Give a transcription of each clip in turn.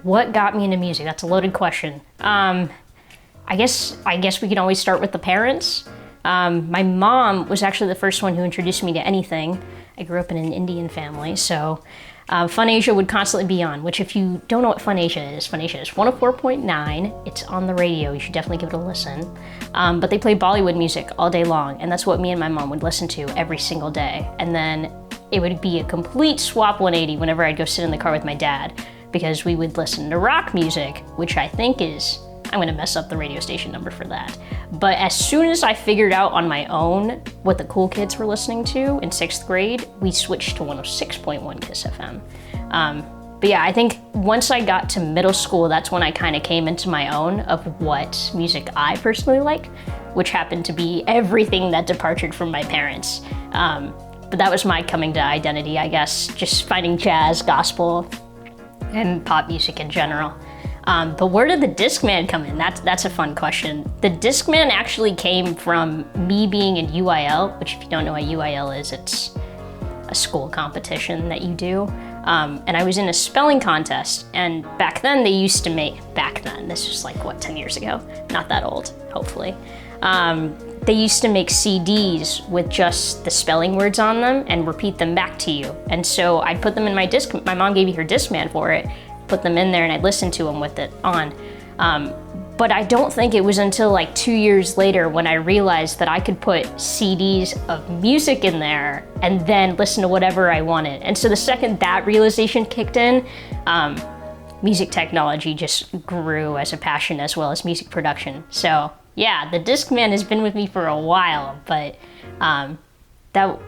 What got me into music? That's a loaded question. I guess we can always start with the parents. My mom was actually the first one who introduced me to anything. I grew up in an Indian family, so Fun Asia would constantly be on, which if you don't know what Fun Asia is 104.9. It's on the radio. You should definitely give it a listen. But they play Bollywood music all day long, and that's what me and my mom would listen to every single day. And then it would be a complete swap 180 whenever I'd go sit in the car with my dad, because we would listen to rock music, which I think is, I'm gonna mess up the radio station number for that. But as soon as I figured out on my own what the cool kids were listening to in 6th grade, we switched to 106.1 KISS FM. But yeah, I think once I got to middle school, that's when I kind of came into my own of what music I personally like, which happened to be everything that departed from my parents. But that was my coming to identity, I guess, just finding jazz, gospel, and pop music in general. But where did the Discman come in? That's a fun question. The Discman actually came from me being in UIL, which if you don't know what UIL is, it's a school competition that you do. And I was in a spelling contest, and back then they used to make, this was like, what, 10 years ago? Not that old, hopefully. They used to make CDs with just the spelling words on them and repeat them back to you. And so I'd put them in my my mom gave me her Discman for it, put them in there, and I'd listen to them with it on. But I don't think it was until like 2 years later when I realized that I could put CDs of music in there and then listen to whatever I wanted. And so the second that realization kicked in, music technology just grew as a passion as well as music production. So yeah, the Discman has been with me for a while, but that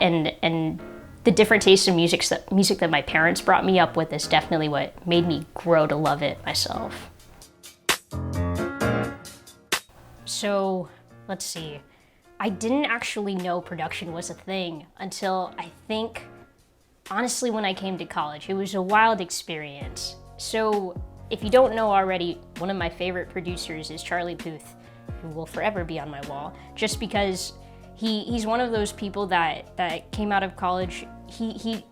and the different tastes of music that my parents brought me up with is definitely what made me grow to love it myself. So let's see. I didn't actually know production was a thing until I think, honestly, when I came to college. It was a wild experience. So if you don't know already, one of my favorite producers is Charlie Puth, who will forever be on my wall, just because he's one of those people that came out of college. He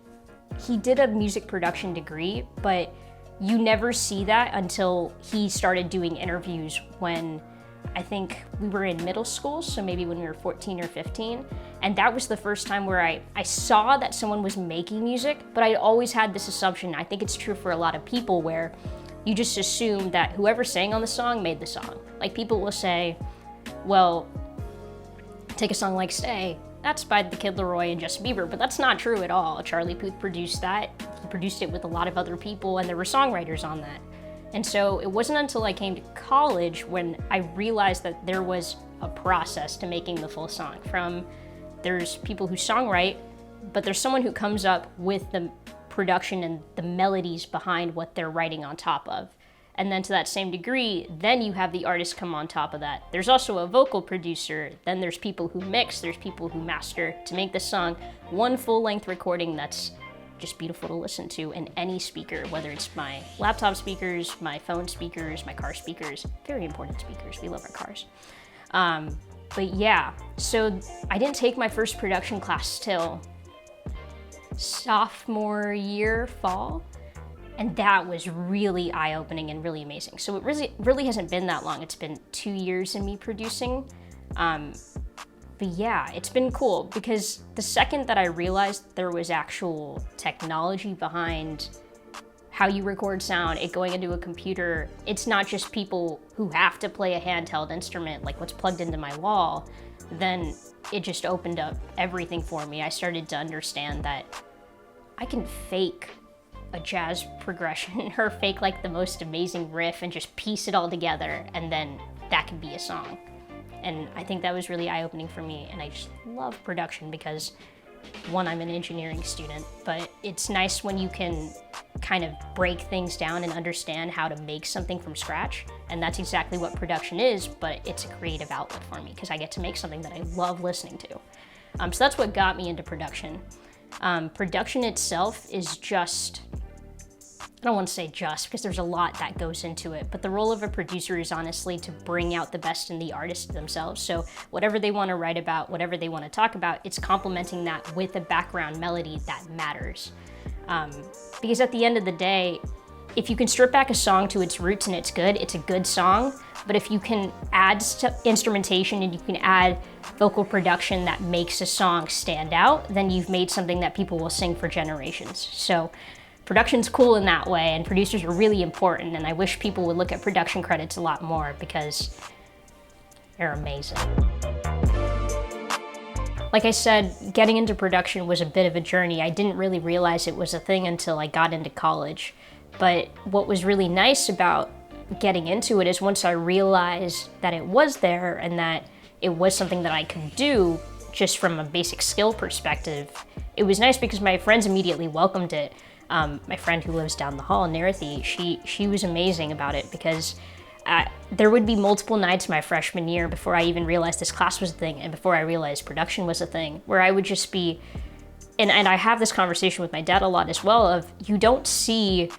did a music production degree, but you never see that until he started doing interviews when I think we were in middle school, so maybe when we were 14 or 15. And that was the first time where I saw that someone was making music, but I always had this assumption, I think it's true for a lot of people, where you just assume that whoever sang on the song made the song. Like, people will say, well, take a song like Stay, that's by the Kid Laroi and Justin Bieber, but that's not true at all. Charlie Puth produced that. He produced it with a lot of other people, and there were songwriters on that. And so it wasn't until I came to college when I realized that there was a process to making the full song. There's people who songwrite, but there's someone who comes up with the production and the melodies behind what they're writing on top of. And then to that same degree, then you have the artist come on top of that. There's also a vocal producer, then there's people who mix, there's people who master to make the song one full-length recording that's just beautiful to listen to in any speaker, whether it's my laptop speakers, my phone speakers, my car speakers, very important speakers, we love our cars. But yeah, so I didn't take my first production class till sophomore year, fall, and that was really eye-opening and really amazing. So it really hasn't been that long. It's been 2 years in me producing. But yeah, it's been cool because the second that I realized there was actual technology behind how you record sound, it going into a computer, it's not just people who have to play a handheld instrument like what's plugged into my wall, then it just opened up everything for me. I started to understand that I can fake a jazz progression or fake like the most amazing riff and just piece it all together, and then that can be a song. And I think that was really eye-opening for me, and I just love production because, one, I'm an engineering student, but it's nice when you can kind of break things down and understand how to make something from scratch, and that's exactly what production is, but it's a creative outlet for me because I get to make something that I love listening to. So that's what got me into production. Production itself is just, I don't want to say just, because there's a lot that goes into it, but the role of a producer is honestly to bring out the best in the artist themselves. So whatever they want to write about, whatever they want to talk about, it's complementing that with a background melody that matters. Because at the end of the day, if you can strip back a song to its roots and it's a good song. But if you can add instrumentation and you can add vocal production that makes a song stand out, then you've made something that people will sing for generations. So production's cool in that way, and producers are really important, and I wish people would look at production credits a lot more because they're amazing. Like I said, getting into production was a bit of a journey. I didn't really realize it was a thing until I got into college. But what was really nice about getting into it is once I realized that it was there and that it was something that I could do just from a basic skill perspective, it was nice because my friends immediately welcomed it. My friend who lives down the hall, Narathy, she was amazing about it because there would be multiple nights my freshman year before I even realized this class was a thing and before I realized production was a thing, where I would just be, and I have this conversation with my dad a lot as well, of you don't see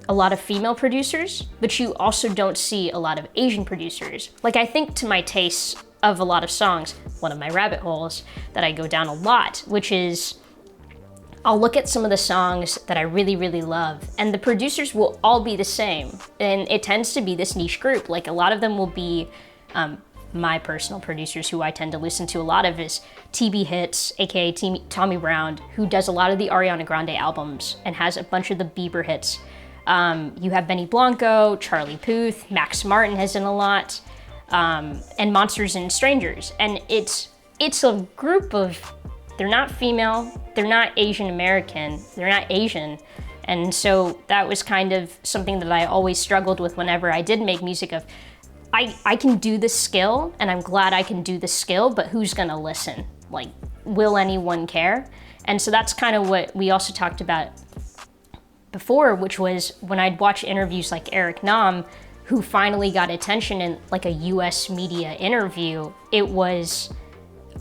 a lot of female producers, but you also don't see a lot of Asian producers. Like, I think to my taste of a lot of songs, one of my rabbit holes that I go down a lot, which is I'll look at some of the songs that I really, really love, and the producers will all be the same. And it tends to be this niche group. Like, a lot of them will be my personal producers who I tend to listen to a lot of is TB Hits, aka Tommy Brown, who does a lot of the Ariana Grande albums and has a bunch of the Bieber hits. You have Benny Blanco, Charlie Puth, Max Martin has done a lot, and Monsters and Strangers. And it's a group of, they're not female, they're not Asian American, they're not Asian. And so that was kind of something that I always struggled with whenever I did make music of, I can do the skill, and I'm glad I can do the skill, but who's gonna listen? Like, will anyone care? And so that's kind of what we also talked about before, which was when I'd watch interviews like Eric Nam, who finally got attention in like a US media interview, it was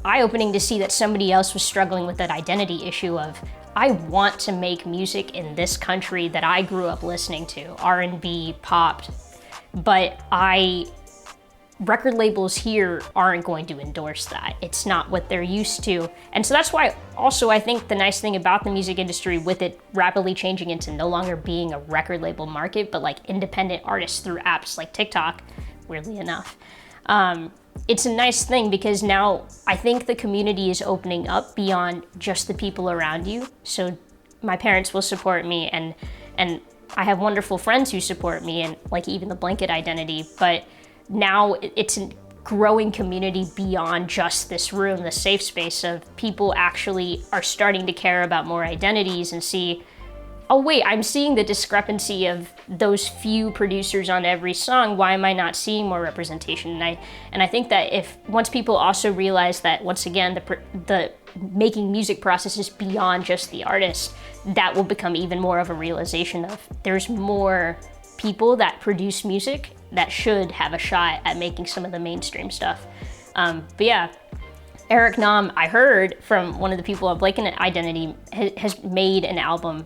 eye-opening to see that somebody else was struggling with that identity issue of, I want to make music in this country that I grew up listening to, R&B, pop, but record labels here aren't going to endorse that. It's not what they're used to. And so that's why also I think the nice thing about the music industry, with it rapidly changing into no longer being a record label market, but like independent artists through apps like TikTok, weirdly enough. It's a nice thing because now I think the community is opening up beyond just the people around you. So my parents will support me, and I have wonderful friends who support me, and like even the Blanket identity, but now it's a growing community beyond just this room, the safe space of people actually are starting to care about more identities and see, oh wait, I'm seeing the discrepancy of those few producers on every song. Why am I not seeing more representation? And I think that if once people also realize that, once again, the making music process is beyond just the artist, that will become even more of a realization of there's more people that produce music that should have a shot at making some of the mainstream stuff. But yeah, Eric Nam, I heard from one of the people at Blanket Identity, has made an album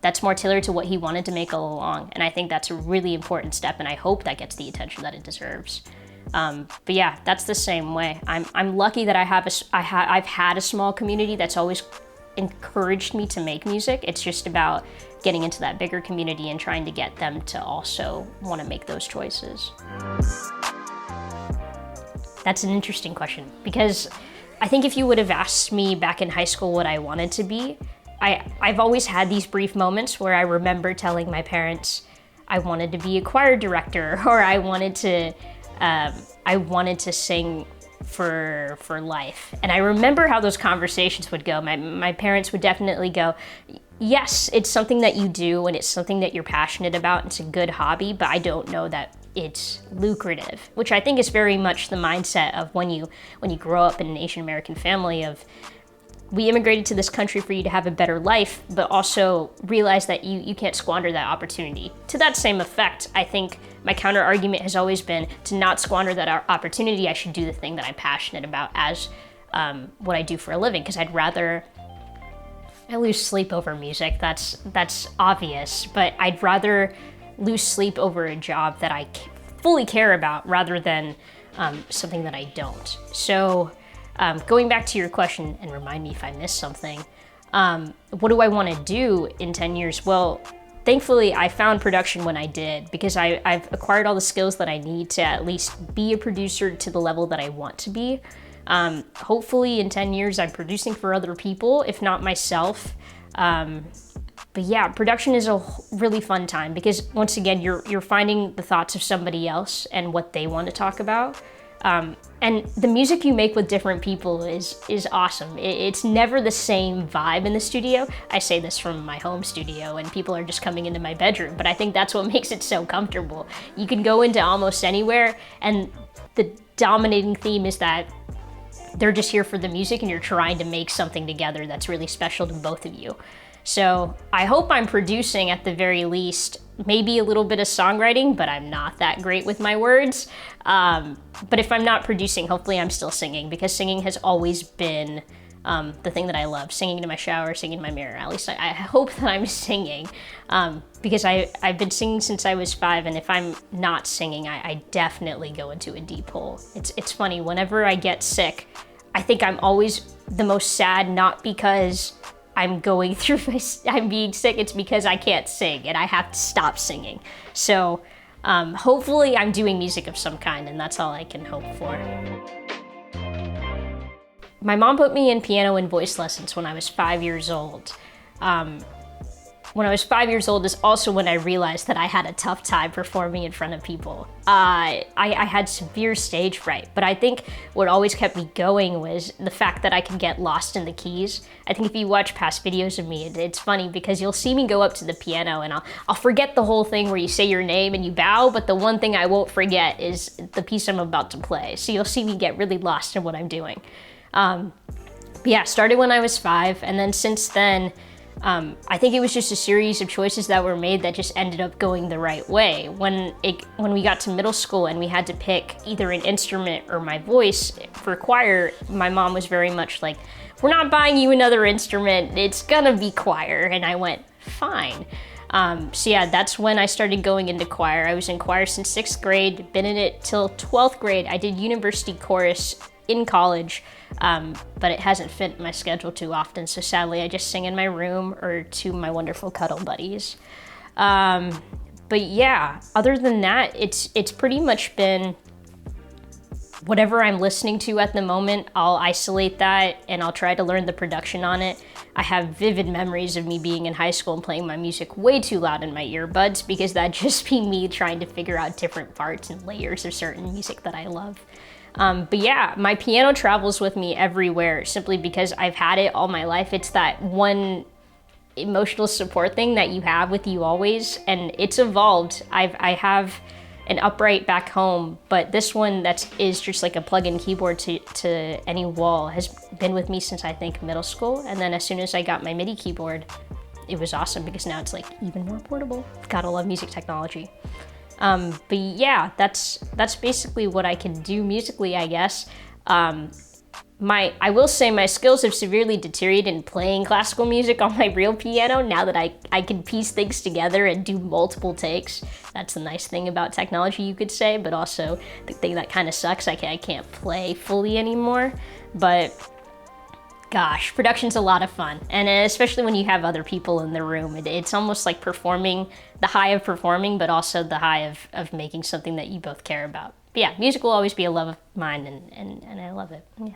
that's more tailored to what he wanted to make all along. And I think that's a really important step, and I hope that gets the attention that it deserves. But yeah, that's the same way. I'm lucky that I've had a small community that's always encouraged me to make music. It's just about getting into that bigger community and trying to get them to also want to make those choices. That's an interesting question, because I think if you would have asked me back in high school what I wanted to be, I've always had these brief moments where I remember telling my parents I wanted to be a choir director, or I wanted to sing for life. And I remember how those conversations would go. My parents would definitely go, yes, it's something that you do and it's something that you're passionate about. It's a good hobby, but I don't know that it's lucrative, which I think is very much the mindset of when you grow up in an Asian American family of, we immigrated to this country for you to have a better life, but also realize that you can't squander that opportunity. To that same effect, I think my counter argument has always been to not squander that opportunity. I should do the thing that I'm passionate about as what I do for a living, because I lose sleep over music. That's obvious, but I'd rather lose sleep over a job that I fully care about rather than something that I don't. So going back to your question, and remind me if I missed something, what do I want to do in 10 years? Well, thankfully I found production when I did, because I've acquired all the skills that I need to at least be a producer to the level that I want to be. Hopefully in 10 years I'm producing for other people, if not myself. But yeah, production is a really fun time because once again, you're finding the thoughts of somebody else and what they want to talk about. And the music you make with different people is awesome. It's never the same vibe in the studio. I say this from my home studio and people are just coming into my bedroom, but I think that's what makes it so comfortable. You can go into almost anywhere and the dominating theme is that they're just here for the music and you're trying to make something together that's really special to both of you. So I hope I'm producing at the very least, maybe a little bit of songwriting, but I'm not that great with my words. But if I'm not producing, hopefully I'm still singing, because singing has always been the thing that I love. Singing to my shower, singing in my mirror. At least I hope that I'm singing, because I've been singing since I was 5, and if I'm not singing, I definitely go into a deep hole. It's funny, whenever I get sick, I think I'm always the most sad, not because I'm going through I'm being sick, it's because I can't sing and I have to stop singing. So hopefully I'm doing music of some kind, and that's all I can hope for. My mom put me in piano and voice lessons when I was 5 years old. When I was 5 years old is also when I realized that I had a tough time performing in front of people. I had severe stage fright, but I think what always kept me going was the fact that I could get lost in the keys. I think if you watch past videos of me, it's funny because you'll see me go up to the piano and I'll forget the whole thing where you say your name and you bow, but the one thing I won't forget is the piece I'm about to play. So you'll see me get really lost in what I'm doing. Yeah, started when I was 5, and then since then, I think it was just a series of choices that were made that just ended up going the right way. When we got to middle school and we had to pick either an instrument or my voice for choir, my mom was very much like, we're not buying you another instrument, it's gonna be choir. And I went, fine. So yeah, that's when I started going into choir. I was in choir since 6th grade, been in it till 12th grade. I did university chorus in college, but it hasn't fit my schedule too often, so sadly I just sing in my room or to my wonderful cuddle buddies. But yeah, other than that, it's pretty much been whatever I'm listening to at the moment. I'll isolate that and I'll try to learn the production on it. I have vivid memories of me being in high school and playing my music way too loud in my earbuds, because that'd just be me trying to figure out different parts and layers of certain music that I love. But yeah, my piano travels with me everywhere simply because I've had it all my life. It's that one emotional support thing that you have with you always, and it's evolved. I have an upright back home, but this one is just like a plug-in keyboard to any wall has been with me since I think middle school. And then as soon as I got my MIDI keyboard, it was awesome because now it's like even more portable. Gotta love music technology. But yeah, that's basically what I can do musically, I guess. I will say my skills have severely deteriorated in playing classical music on my real piano now that I can piece things together and do multiple takes. That's the nice thing about technology, you could say, but also the thing that kind of sucks, I can't play fully anymore. But gosh, production's a lot of fun, and especially when you have other people in the room, it's almost like performing, the high of performing, but also the high of making something that you both care about. But yeah, music will always be a love of mine, and I love it, yeah.